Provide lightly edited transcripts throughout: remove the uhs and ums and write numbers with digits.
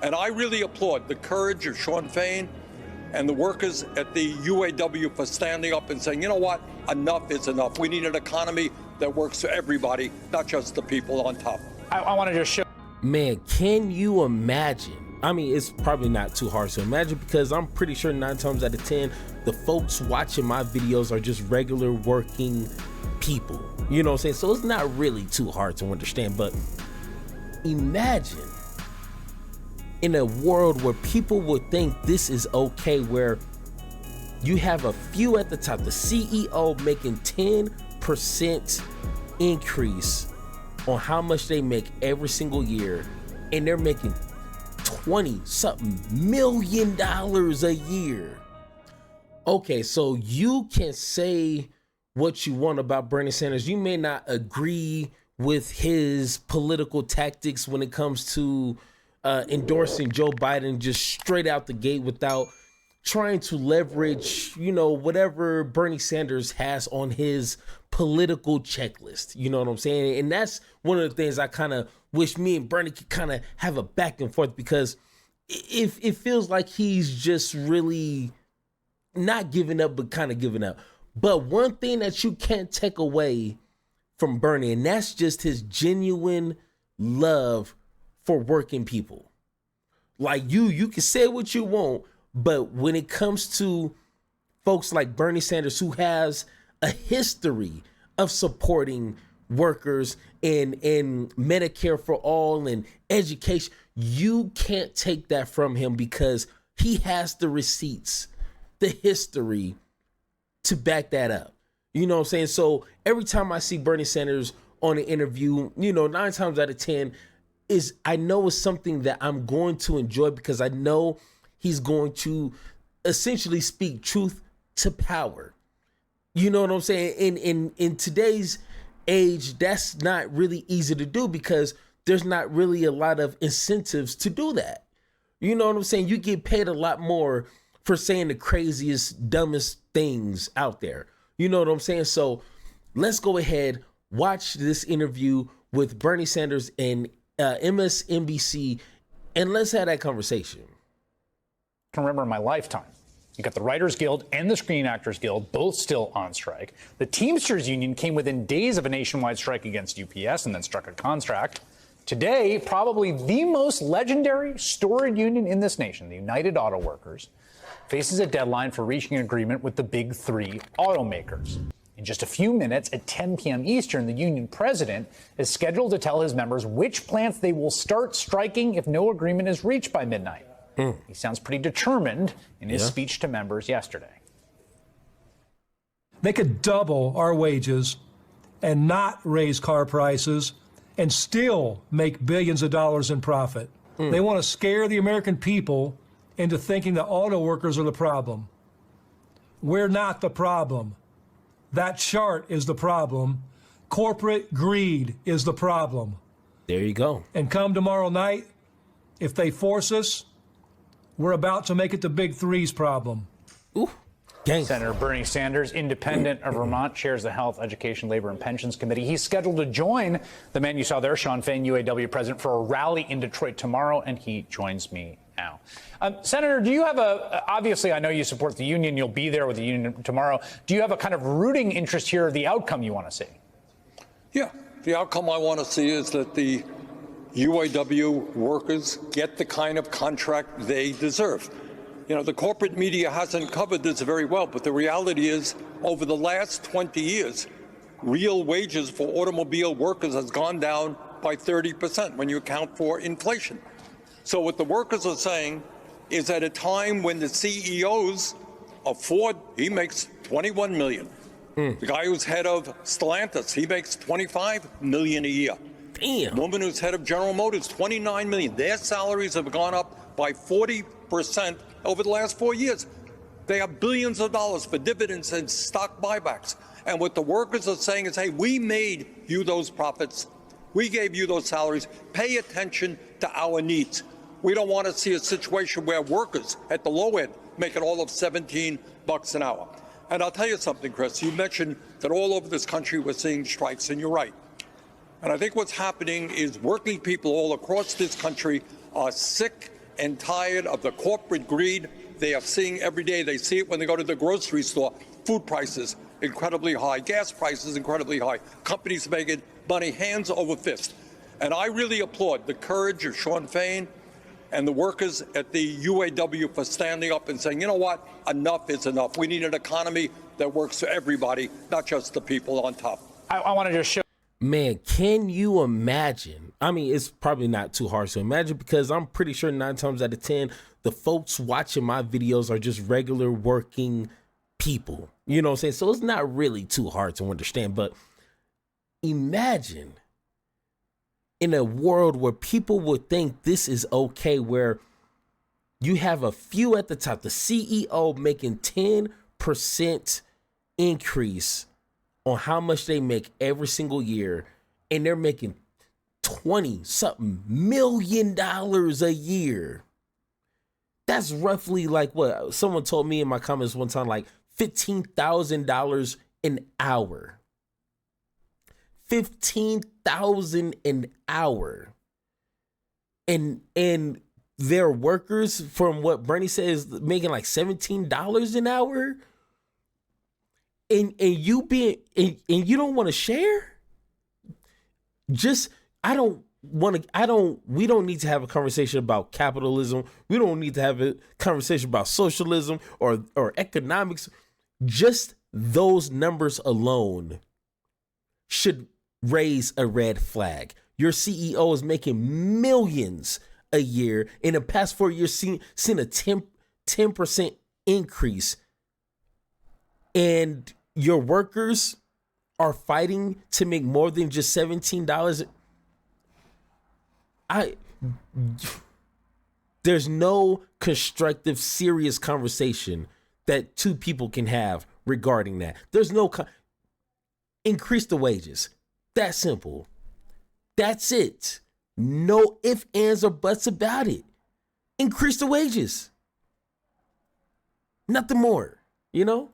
And I really applaud the courage of Sean Fain and the workers at the UAW for standing up and saying, you know what, enough is enough. We need an economy that works for everybody, not just the people on top. I want to just show. Man, can you imagine? I mean, it's probably not too hard to imagine because I'm pretty sure 9 times out of 10, the folks watching my videos are just regular working people. You know what I'm saying? So it's not really too hard to understand, but imagine in a world where people would think this is okay, where you have a few at the top, the CEO making 10% increase on how much they make every single year, and they're making 20-something million dollars a year. Okay, so you can say what you want about Bernie Sanders. You may not agree with his political tactics when it comes to endorsing Joe Biden just straight out the gate without trying to leverage, you know, whatever Bernie Sanders has on his political checklist. You know what I'm saying? And that's one of the things I kind of wish me and Bernie could kind of have a back and forth, because it feels like he's just really not giving up, but kind of giving up. But one thing that you can't take away from Bernie, and that's just his genuine love for working people. Like you can say what you want, but when it comes to folks like Bernie Sanders, who has a history of supporting workers and Medicare for all and education, you can't take that from him because he has the receipts, the history to back that up. You know what I'm saying? So every time I see Bernie Sanders on an interview, you know, 9 times out of 10 I know it's something that I'm going to enjoy, because I know he's going to essentially speak truth to power. You know what I'm saying? In today's age, that's not really easy to do because there's not really a lot of incentives to do that. You know what I'm saying? You get paid a lot more for saying the craziest, dumbest things out there. You know what I'm saying? So let's go ahead, watch this interview with Bernie Sanders and MSNBC, and let's have that conversation. I can remember in my lifetime, you got the Writers Guild and the Screen Actors Guild both still on strike. The Teamsters Union came within days of a nationwide strike against UPS and then struck a contract. Today, probably the most legendary storied union in this nation, the United Auto Workers, faces a deadline for reaching an agreement with the big 3 automakers. In just a few minutes at 10 p.m. Eastern, the union president is scheduled to tell his members which plants they will start striking if no agreement is reached by midnight. He sounds pretty determined in his speech to members yesterday. They could double our wages and not raise car prices and still make billions of dollars in profit. They want to scare the American people into thinking the auto workers are the problem. We're not the problem. That chart is the problem. Corporate greed is the problem. There you go. And come tomorrow night, if they force us, we're about to make it the big 3's problem. Ooh. Gang. Senator Bernie Sanders, independent of Vermont, chairs the Health, Education, Labor, and Pensions Committee. He's scheduled to join the man you saw there, Sean Fain, UAW president, for a rally in Detroit tomorrow, and he joins me now. Senator, do you have obviously I know you support the union, you'll be there with the union tomorrow. Do you have a kind of rooting interest here, or the outcome you want to see? Yeah, the outcome I want to see is that the UAW workers get the kind of contract they deserve. You know, the corporate media hasn't covered this very well, but the reality is over the last 20 years, real wages for automobile workers has gone down by 30% when you account for inflation. So what the workers are saying is at a time when the CEOs of Ford, he makes $21 million. The guy who's head of Stellantis, he makes $25 million a year. Damn. The woman who's head of General Motors, $29 million. Their salaries have gone up by 40% over the last 4 years. They have billions of dollars for dividends and stock buybacks. And what the workers are saying is, hey, we made you those profits. We gave you those salaries. Pay attention to our needs. We don't want to see a situation where workers at the low end make it all of $17 an hour. And I'll tell you something, Chris. You mentioned that all over this country we're seeing strikes, and you're right. And I think what's happening is working people all across this country are sick and tired of the corporate greed they are seeing every day. They see it when they go to the grocery store. Food prices incredibly high, gas prices incredibly high, companies making money hands over fist. And I really applaud the courage of Sean Fain and the workers at the UAW for standing up and saying, you know what, enough is enough. We need an economy that works for everybody, not just the people on top. I want to just show. Man, can you imagine? I mean, it's probably not too hard to imagine because I'm pretty sure 9 times out of 10, the folks watching my videos are just regular working people. You know what I'm saying? So it's not really too hard to understand. But imagine in a world where people would think this is okay, where you have a few at the top, the CEO making 10% increase on how much they make every single year, and they're making 20-something million a year. That's roughly like what someone told me in my comments one time, like $15,000 an hour. $15,000 an hour. And their workers, from what Bernie said, is making like $17 an hour. And you you don't want to share? We don't need to have a conversation about capitalism. We don't need to have a conversation about socialism or economics. Just those numbers alone should raise a red flag. Your CEO is making millions a year. In the past 4 years, seen a 10% increase. And your workers are fighting to make more than just $17. There's no constructive, serious conversation that two people can have regarding that. There's no increase the wages. That simple. That's it. No ifs, ands, or buts about it. Increase the wages. Nothing more, you know?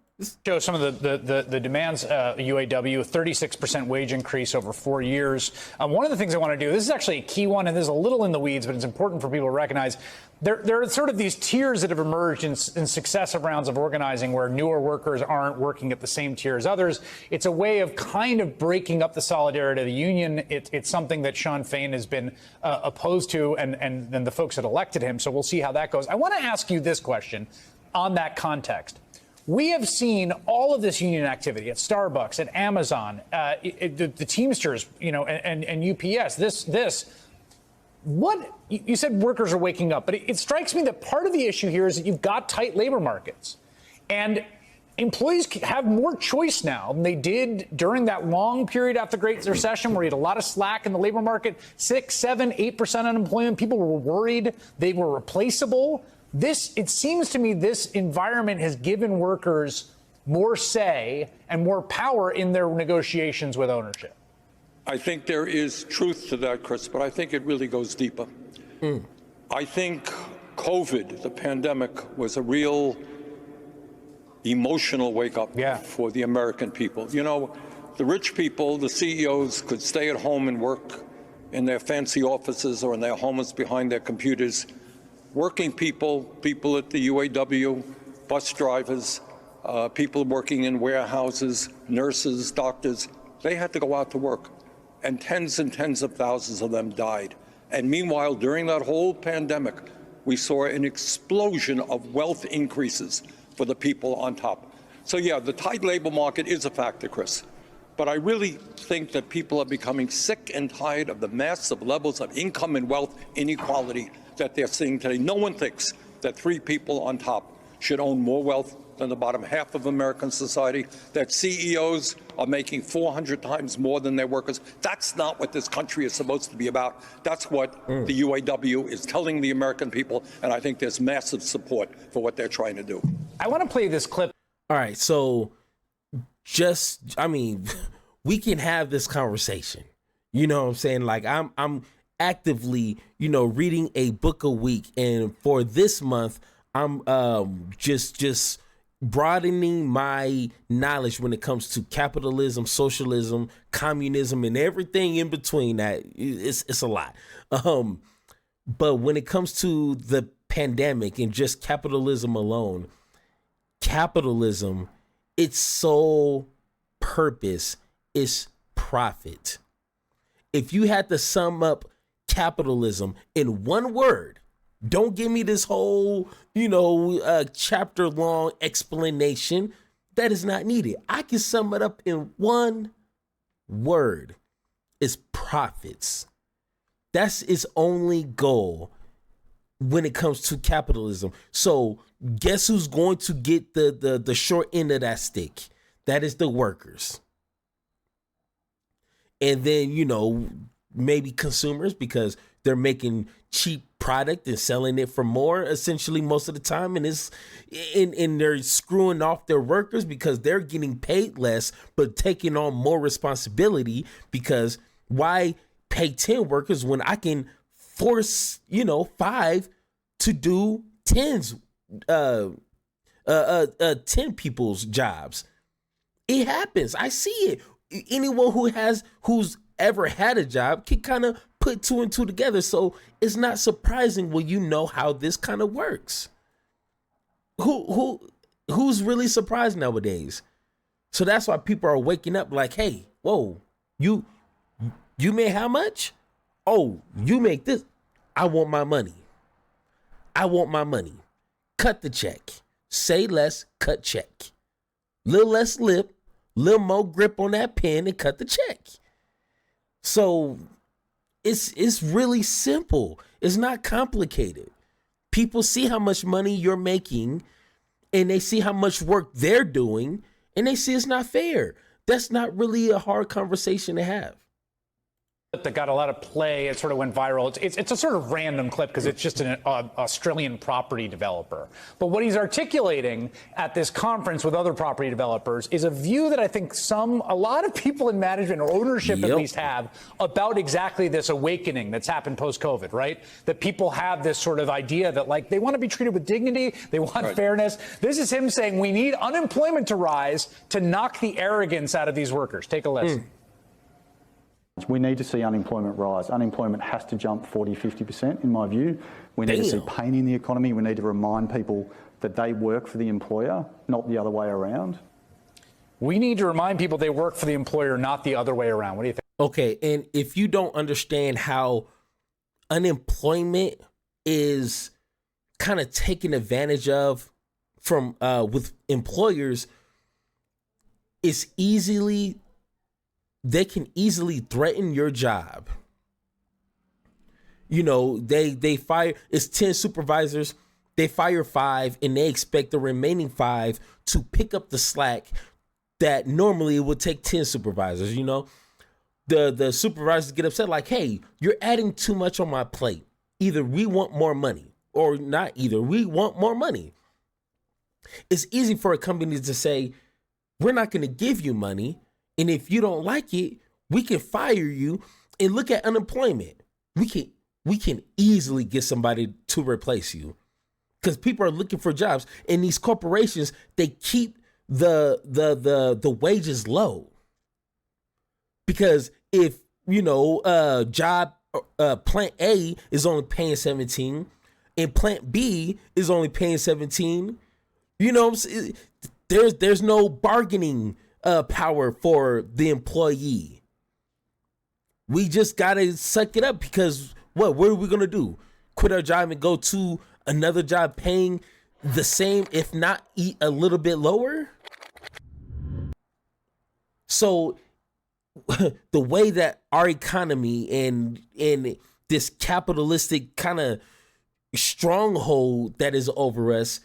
Show some of the demands, UAW, 36% wage increase over 4 years. One of the things I want to do, this is actually a key one, and this is a little in the weeds, but it's important for people to recognize. There are sort of these tiers that have emerged in successive rounds of organizing where newer workers aren't working at the same tier as others. It's a way of kind of breaking up the solidarity of the union. It's something that Sean Fain has been opposed to, and the folks that elected him. So we'll see how that goes. I want to ask you this question on that context. We have seen all of this union activity at Starbucks, at Amazon, the Teamsters, and UPS. What you said, workers are waking up, but it strikes me that part of the issue here is that you've got tight labor markets, and employees have more choice now than they did during that long period after the Great Recession, where you had a lot of slack in the labor market, 6, 7, 8% unemployment. People were worried they were replaceable. It seems to me this environment has given workers more say and more power in their negotiations with ownership. I think there is truth to that, Chris, but I think it really goes deeper. I think COVID, the pandemic, was a real emotional wake-up for the American people. You know, the rich people, the CEOs, could stay at home and work in their fancy offices or in their homes behind their computers. Working people at the UAW, bus drivers, people working in warehouses, nurses, doctors, they had to go out to work. And tens of thousands of them died. And meanwhile, during that whole pandemic, we saw an explosion of wealth increases for the people on top. So yeah, the tight labor market is a factor, Chris. But I really think that people are becoming sick and tired of the massive levels of income and wealth inequality that they're seeing today. No one thinks that 3 people on top should own more wealth than the bottom half of American society, that CEOs are making 400 times more than their workers. That's not what this country is supposed to be about. That's what the UAW is telling the American people, and I think there's massive support for what they're trying to do. I want to play this clip. All right, so we can have this conversation. You know what I'm saying? Like I'm actively, reading a book a week, and for this month, I'm just broadening my knowledge when it comes to capitalism, socialism, communism, and everything in between. That it's a lot. But when it comes to the pandemic and just capitalism alone, capitalism, its sole purpose is profit. If you had to sum up capitalism in one word, don't give me this whole, chapter long explanation that is not needed. I can sum it up in one word. It's profits. That's its only goal when it comes to capitalism. So guess who's going to get the short end of that stick? That is the workers. And then, maybe consumers, because they're making cheap product and selling it for more essentially most of the time. And they're screwing off their workers because they're getting paid less, but taking on more responsibility, because why pay 10 workers when I can force, 5 to do 10 people's jobs. It happens. I see it. Anyone who's ever had a job can kind of put 2 and 2 together. So it's not surprising when you know how this kind of works. Who's really surprised nowadays? So that's why people are waking up like, hey, whoa, you make how much? Oh, you make this. I want my money. I want my money. Cut the check. Say less, cut check. Little less lip, little more grip on that pen, and cut the check. So it's really simple. It's not complicated. People see how much money you're making, and they see how much work they're doing, and they see it's not fair. That's not really a hard conversation to have. That got a lot of play. It sort of went viral. It's a sort of random clip because it's just an Australian property developer. But what he's articulating at this conference with other property developers is a view that I think a lot of people in management or ownership at least have about exactly this awakening that's happened post-COVID, right? That people have this sort of idea that, like, they want to be treated with dignity, they want fairness. This is him saying we need unemployment to rise to knock the arrogance out of these workers. Take a listen. We need to see unemployment rise. Unemployment has to jump 40, 50%, in my view. We need to see pain in the economy. We need to remind people that they work for the employer, not the other way around. We need to remind people they work for the employer, not the other way around. What do you think? Okay, and if you don't understand how unemployment is kind of taken advantage of from with employers, they can easily threaten your job. They fire, it's 10 supervisors, they fire 5, and they expect the remaining 5 to pick up the slack that normally it would take 10 supervisors. The supervisors get upset like, hey, you're adding too much on my plate. Either we want more money, or not either, we want more money. It's easy for a company to say, we're not going to give you money, and if you don't like it, we can fire you. And look at unemployment. We can easily get somebody to replace you, because people are looking for jobs. And these corporations, they keep the wages low, because if job plant A is only paying 17 and plant B is only paying 17, there's no bargaining power for the employee. We just gotta suck it up, because what are we gonna do? Quit our job and go to another job paying the same, if not a little bit lower? So the way that our economy and this capitalistic kind of stronghold that is over us,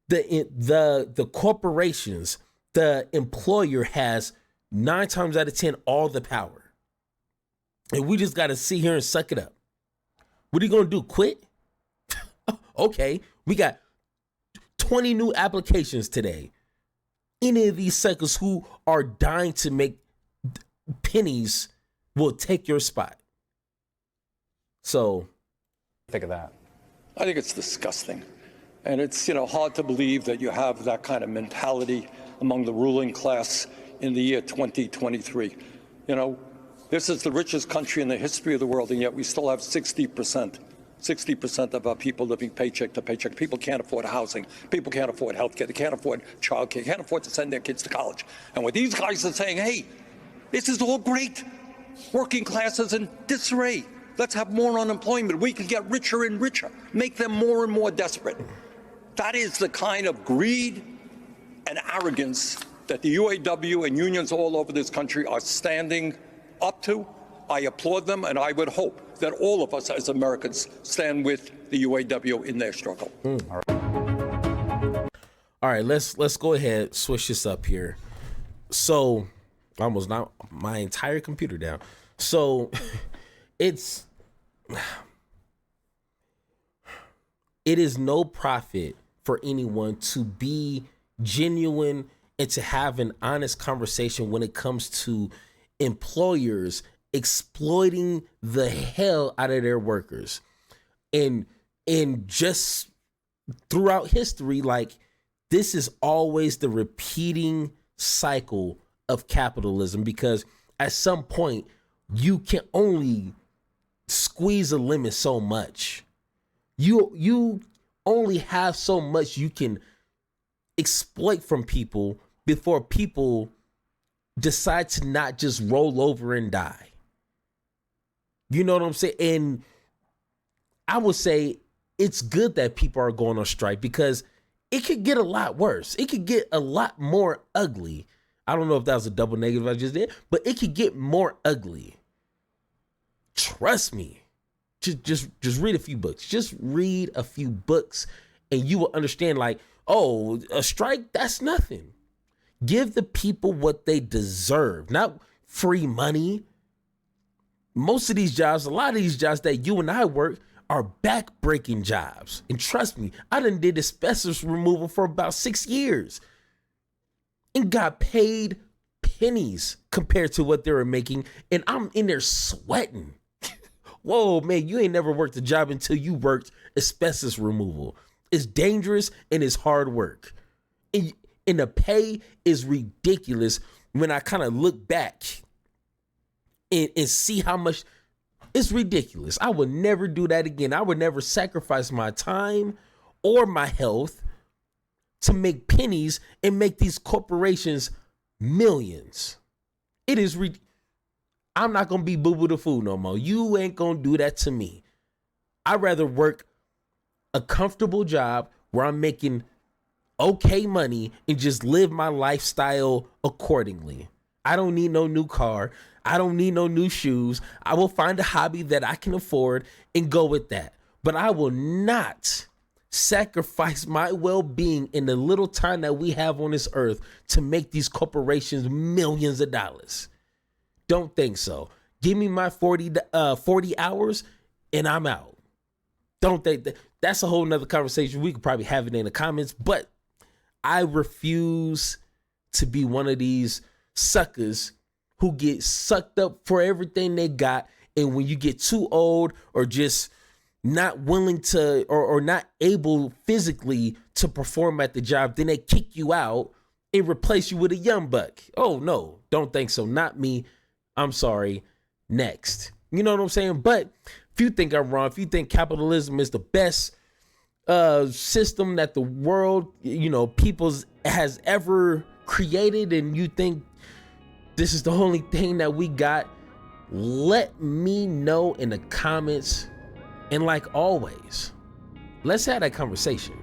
the corporations, the employer has 9 times out of 10 all the power. And we just got to sit here and suck it up. What are you going to do? Quit? Okay, we got 20 new applications today. Any of these suckers who are dying to make pennies will take your spot. So, think of that. I think it's disgusting. And it's, hard to believe that you have that kind of mentality among the ruling class in the year 2023. This is the richest country in the history of the world, and yet we still have 60% 60% of our people living paycheck to paycheck. People can't afford housing. People can't afford health care. They can't afford childcare. Can't afford to send their kids to college. And what these guys are saying, hey, this is all great. Working class is in disarray. Let's have more unemployment. We can get richer and richer, make them more and more desperate. That is the kind of greed and arrogance that the UAW and unions all over this country are standing up to. I applaud them, and I would hope that all of us as Americans stand with the UAW in their struggle. All right, let's go ahead, switch this up here. So, I almost knocked my entire computer down. So, it is no profit for anyone to be genuine and to have an honest conversation when it comes to employers exploiting the hell out of their workers. And just throughout history, like, this is always the repeating cycle of capitalism, because at some point you can only squeeze a lemon so much. You only have so much you can exploit from people before people decide to not just roll over and die. You know what I'm saying? And I would say it's good that people are going on strike, because it could get a lot worse. It could get a lot more ugly. I don't know if that was a double negative I just did, but it could get more ugly. Trust me. Just read a few books. Just read a few books and you will understand, like, oh, a strike, that's nothing. Give the people what they deserve, not free money. Most of these jobs, a lot of these jobs that you and I work are back-breaking jobs. And trust me, I done did asbestos removal for about 6 years and got paid pennies compared to what they were making. And I'm in there sweating. Whoa, man, you ain't never worked a job until you worked asbestos removal. It's dangerous and it's hard work. And the pay is ridiculous when I kind of look back and see how much. It's ridiculous. I would never do that again. I would never sacrifice my time or my health to make pennies and make these corporations millions. It is I'm not going to be boo-boo the fool no more. You ain't going to do that to me. I'd rather work a comfortable job where I'm making okay money and just live my lifestyle accordingly. I don't need no new car. I don't need no new shoes. I will find a hobby that I can afford and go with that. But I will not sacrifice my well-being in the little time that we have on this earth to make these corporations millions of dollars. Don't think so. Give me my 40 hours and I'm out. Don't think that. That's a whole nother conversation. We could probably have it in the comments, but I refuse to be one of these suckers who get sucked up for everything they got. And when you get too old or just not willing to or not able physically to perform at the job, then they kick you out and replace you with a young buck. Oh, no, don't think so. Not me. I'm sorry. Next. You know what I'm saying? But if you think I'm wrong, if you think capitalism is the best system that the world, people's has ever created, and you think this is the only thing that we got, let me know in the comments. And like always, let's have that conversation.